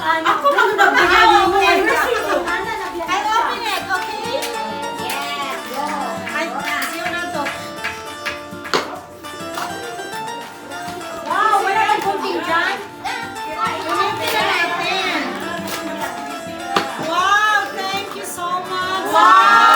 Ako lang nagbigay mo. I open it, okay? Yes. Go. Ay, sino na to? Wow, wala lang kunting dyan. Open na natin. Wow, thank you so much. Wow!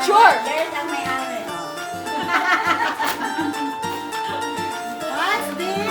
Sure. There's ang may ano eh. What's this?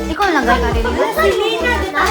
Ikaw lang gaya ka rin. Si Lina, di ba?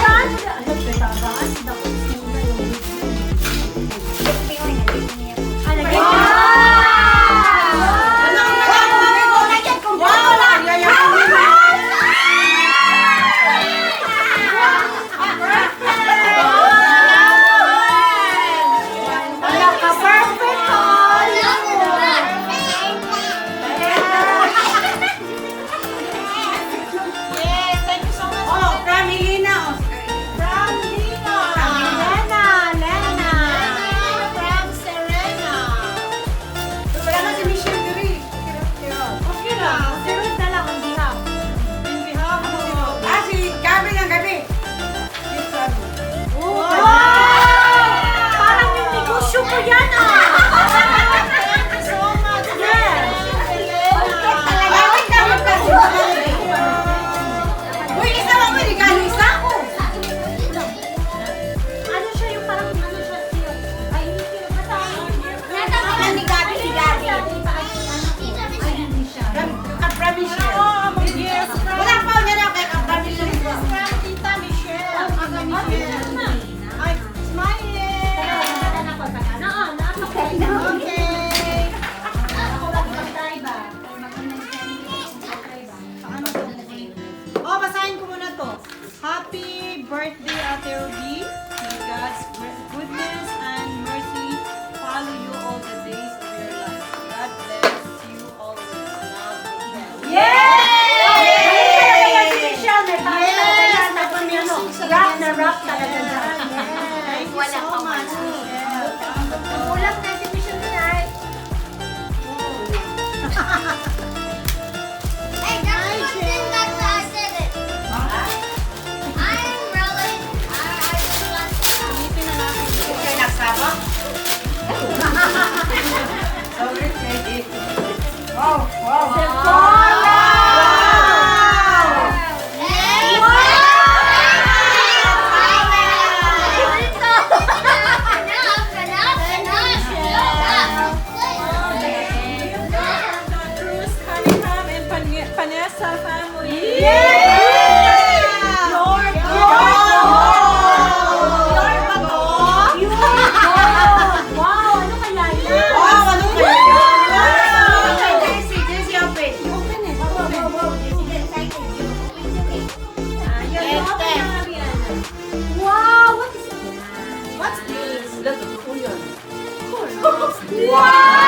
Oh, basahin ko muna to. Happy birthday, Ate Ruby. May God's goodness and mercy follow you all the days of your life. God bless you always. Love, Rock na rock talaga dyan. Thank you Wala so pa much, Michelle. Kulang na si Michelle tonight. Hey, that's a good thing that I said it. I'm really, I just want to. Kayo nagsama? Cruz Cunningham and Vanessa family. Wow!